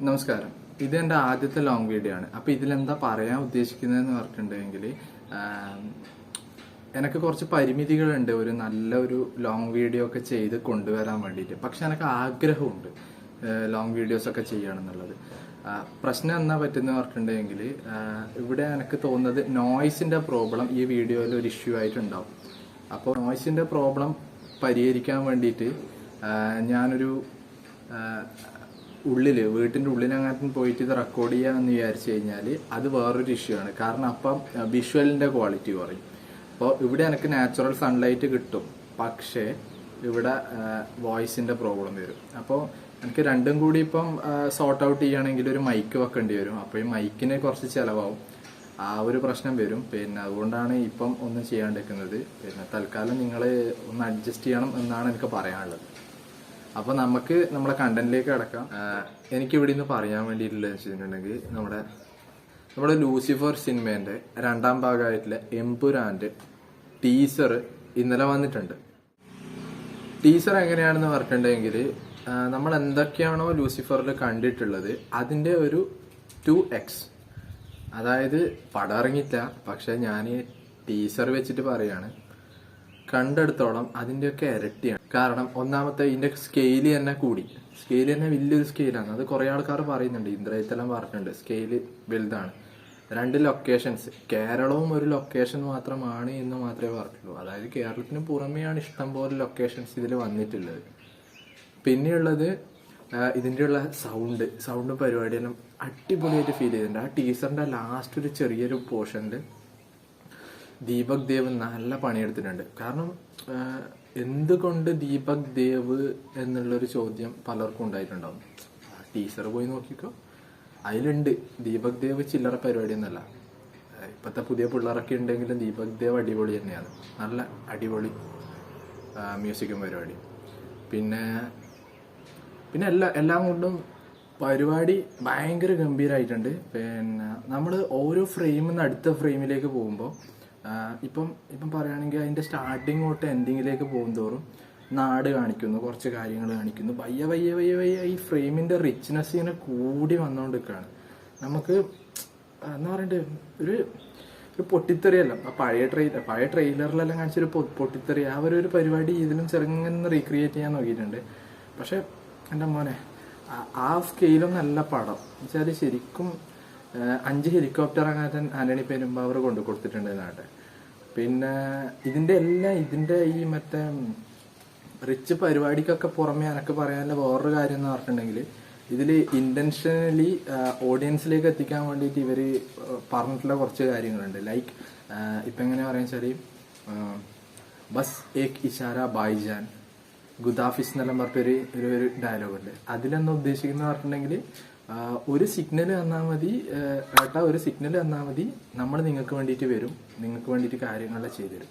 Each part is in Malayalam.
നമസ്കാരം. ഇത് എൻ്റെ ആദ്യത്തെ ലോങ് വീഡിയോ ആണ്. അപ്പോൾ ഇതിലെന്താ പറയാൻ ഉദ്ദേശിക്കുന്നതെന്ന് പറഞ്ഞിട്ടുണ്ടെങ്കിൽ, എനിക്ക് കുറച്ച് പരിമിതികളുണ്ട് ഒരു നല്ലൊരു ലോങ് വീഡിയോ ഒക്കെ ചെയ്ത് കൊണ്ടുവരാൻ വേണ്ടിയിട്ട്. പക്ഷെ എനിക്ക് ആഗ്രഹമുണ്ട് ലോങ് വീഡിയോസ് ഒക്കെ ചെയ്യണമെന്നുള്ളത്. പ്രശ്നം എന്നാ പറ്റുന്ന പറഞ്ഞിട്ടുണ്ടെങ്കിൽ, ഇവിടെ എനിക്ക് തോന്നുന്നത് നോയ്സിൻ്റെ പ്രോബ്ലം ഈ വീഡിയോയിൽ ഒരു ഇഷ്യൂ ആയിട്ടുണ്ടാവും. അപ്പോൾ നോയ്സിൻ്റെ പ്രോബ്ലം പരിഹരിക്കാൻ വേണ്ടിയിട്ട് ഞാനൊരു വീട്ടിൻ്റെ ഉള്ളിലങ്ങാട്ടും പോയിട്ട് ഇത് റെക്കോർഡ് ചെയ്യാമെന്ന് വിചാരിച്ചു കഴിഞ്ഞാൽ അത് വേറൊരു ഇഷ്യൂ ആണ്. കാരണം അപ്പം വിഷ്വലിൻ്റെ ക്വാളിറ്റി കുറയും. അപ്പോൾ ഇവിടെ എനിക്ക് നാച്ചുറൽ സൺലൈറ്റ് കിട്ടും, പക്ഷേ ഇവിടെ വോയിസിൻ്റെ പ്രോബ്ലം വരും. അപ്പോൾ എനിക്ക് രണ്ടും കൂടി ഇപ്പം സോർട്ട് ഔട്ട് ചെയ്യുകയാണെങ്കിൽ ഒരു മൈക്ക് വെക്കേണ്ടി വരും. അപ്പോൾ ഈ മൈക്കിന് കുറച്ച് ചിലവാകും, ആ ഒരു പ്രശ്നം വരും. പിന്നെ അതുകൊണ്ടാണ് ഇപ്പം ഒന്നും ചെയ്യാണ്ടിരിക്കുന്നത്. പിന്നെ തൽക്കാലം നിങ്ങൾ ഒന്ന് അഡ്ജസ്റ്റ് ചെയ്യണം എന്നാണ് എനിക്ക് പറയാനുള്ളത്. അപ്പോൾ നമുക്ക് നമ്മുടെ കണ്ടന്റിലേക്ക് കിടക്കാം. എനിക്ക് ഇവിടെ നിന്ന് പറയാൻ വേണ്ടിയിട്ടുള്ളത് വെച്ചിട്ടുണ്ടെങ്കിൽ, നമ്മുടെ ലൂസിഫർ സിനിമേന്റെ 2ാം ഭാഗമായിട്ടുള്ള എമ്പുരാന്റെ ടീസർ ഇന്നലെ വന്നിട്ടുണ്ട്. ടീസർ എങ്ങനെയാണെന്ന് പറഞ്ഞിട്ടുണ്ടെങ്കിൽ, നമ്മൾ എന്തൊക്കെയാണോ ലൂസിഫറിൽ കണ്ടിട്ടുള്ളത് അതിന്റെ ഒരു 2x. അതായത് പടം ഇറങ്ങിയില്ല, പക്ഷെ ഞാൻ ടീസർ വെച്ചിട്ട് പറയാണ്, കണ്ടെടുത്തോളം അതിൻ്റെയൊക്കെ ഇരട്ടിയാണ്. കാരണം ഒന്നാമത്തെ ഇതിന്റെ സ്കെയില് തന്നെ കൂടി. സ്കെയില് തന്നെ വലിയൊരു സ്കെയിലാണ്. അത് കുറെ ആൾക്കാർ പറയുന്നുണ്ട്, ഇന്ദ്രജിത്തെല്ലാം പറഞ്ഞിട്ടുണ്ട് സ്കെയില് വലുതാണ്. 2 ലൊക്കേഷൻസ്, കേരളവും ഒരു ലൊക്കേഷൻ മാത്രമാണ് എന്ന് മാത്രമേ പറഞ്ഞുള്ളൂ. അതായത് കേരളത്തിന് പുറമെയാണ് ഇഷ്ടംപോലെ ലൊക്കേഷൻസ് ഇതിൽ വന്നിട്ടുള്ളത്. പിന്നെയുള്ളത് ഇതിൻ്റെ ഉള്ള സൗണ്ട് പരിപാടിയെല്ലാം അടിപൊളിയായിട്ട് ഫീൽ ചെയ്തിട്ടുണ്ട്. ആ ടീസറിന്റെ ലാസ്റ്റ് ഒരു ചെറിയൊരു പോർഷനിൽ ദീപക് ദേവ് നല്ല പണിയെടുത്തിട്ടുണ്ട്. കാരണം എന്തുകൊണ്ട് ദീപക് ദേവ് എന്നുള്ളൊരു ചോദ്യം പലർക്കും ഉണ്ടായിട്ടുണ്ടാവും. ടീച്ചർ പോയി നോക്കിക്കോ, അതിലുണ്ട്. ദീപക് ദേവ് ചില്ലറ പരിപാടിയൊന്നുമല്ല. ഇപ്പോഴത്തെ പുതിയ പിള്ളേരൊക്കെ ഉണ്ടെങ്കിലും ദീപക് ദേവ് അടിപൊളി തന്നെയാണ്. നല്ല അടിപൊളി മ്യൂസിക്കും പരിപാടി. പിന്നെ എല്ലാം കൊണ്ടും പരിപാടി ഭയങ്കര ഗംഭീരമായിട്ടുണ്ട്. പിന്നെ നമ്മൾ ഓരോ ഫ്രെയിമിൽ നിന്ന് അടുത്ത ഫ്രെയിമിലേക്ക് പോകുമ്പോൾ ഇപ്പം പറയുകയാണെങ്കിൽ അതിന്റെ സ്റ്റാർട്ടിങ് തൊട്ട് എൻഡിങ്ങിലേക്ക് പോകുന്തോറും നാട് കാണിക്കുന്നു, കുറച്ച് കാര്യങ്ങൾ കാണിക്കുന്നു. വയ്യ ഈ ഫ്രെയിമിന്റെ റിച്ച്നെസ് ഇങ്ങനെ കൂടി വന്നുകൊണ്ടിരിക്കുകയാണ്. നമുക്ക് എന്താ പറയണ്ടേ, ഒരു പൊട്ടിത്തെറിയല്ല. പഴയ ട്രെയിലറിലെല്ലാം കാണിച്ചൊരു പൊട്ടിത്തെറി, ആ ഒരു പരിപാടി ഇതിലും ചെറുങ്ങനെ റീക്രിയേറ്റ് ചെയ്യാൻ നോക്കിയിട്ടുണ്ട്. പക്ഷെ എൻ്റെ മോനെ, ആ സ്കെയിലും നല്ല പടം വെച്ചാൽ ശരിക്കും 5 ഹെലികോപ്റ്റർ അങ്ങനെ ആന്റണി പെരുമ്പാവൂർ കൊണ്ടു കൊടുത്തിട്ടുണ്ട് നാട്ടെ. പിന്നെ ഇതിന്റെ ഈ മറ്റേ റിച്ച് പരിപാടിക്കൊക്കെ പുറമെ എനക്ക് പറയാനുള്ള വേറൊരു കാര്യം എന്ന് പറഞ്ഞിട്ടുണ്ടെങ്കിൽ, ഇതിൽ ഇന്റൻഷനലി ഓഡിയൻസിലേക്ക് എത്തിക്കാൻ വേണ്ടിയിട്ട് ഇവര് പറഞ്ഞിട്ടുള്ള കുറച്ച് കാര്യങ്ങളുണ്ട്. ലൈക്ക് ഇപ്പം എങ്ങനെയാ പറയാന്ന് വെച്ചാൽ, ബസ് ഏക് ഇഷാര ബായ്ജാൻ ഗുദാഫിസ് എന്നെല്ലാം പറഞ്ഞൊരു ഡയലോഗുണ്ട്. അതിലെന്താ ഉദ്ദേശിക്കുന്ന പറഞ്ഞിട്ടുണ്ടെങ്കിൽ, ഒരു സിഗ്നൽ തന്നാൽ മതി ഏട്ടാ, ഒരു സിഗ്നൽ തന്നാൽ മതി, നമ്മൾ നിങ്ങൾക്ക് വേണ്ടിയിട്ട് വരും, നിങ്ങൾക്ക് വേണ്ടിയിട്ട് കാര്യങ്ങളെല്ലാം ചെയ്തുതരും.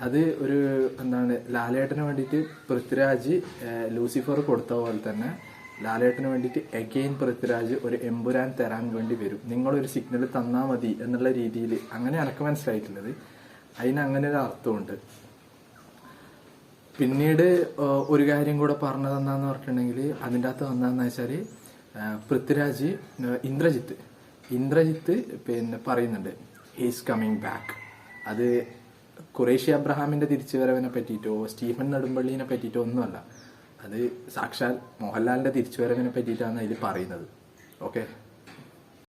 അത് ഒരു എന്താണ്, ലാലേട്ടന് വേണ്ടിയിട്ട് പൃഥ്വിരാജ് ലൂസിഫർ കൊടുത്ത പോലെ തന്നെ ലാലേട്ടന് വേണ്ടിയിട്ട് എഗെയിൻ പൃഥ്വിരാജ് ഒരു എമ്പുരാൻ തരാൻ വേണ്ടി വരും. നിങ്ങളൊരു സിഗ്നൽ തന്നാൽ മതി എന്നുള്ള രീതിയിൽ, അങ്ങനെ എനിക്ക് മനസ്സിലായിട്ടുള്ളത്. അതിന് അങ്ങനെ ഒരു അർത്ഥമുണ്ട്. പിന്നീട് ഒരു കാര്യം കൂടെ പറഞ്ഞത് എന്താന്ന് പറഞ്ഞിട്ടുണ്ടെങ്കിൽ, അതിൻ്റെ അകത്ത് എന്താന്ന് വെച്ചാൽ, പൃഥ്വിരാജ് ഇന്ദ്രജിത്ത് പിന്നെ പറയുന്നുണ്ട് ഹീസ് കമ്മിങ് ബാക്ക്. അത് ഖുറേഷി അബ്രഹാമിന്റെ തിരിച്ചുവരവിനെ പറ്റിയിട്ടോ സ്റ്റീഫൻ നെടുമ്പള്ളിനെ പറ്റിയിട്ടോ ഒന്നുമല്ല. അത് സാക്ഷാൽ മോഹൻലാലിന്റെ തിരിച്ചുവരവിനെ പറ്റിയിട്ടാണ് അതിൽ പറയുന്നത്. ഓക്കെ.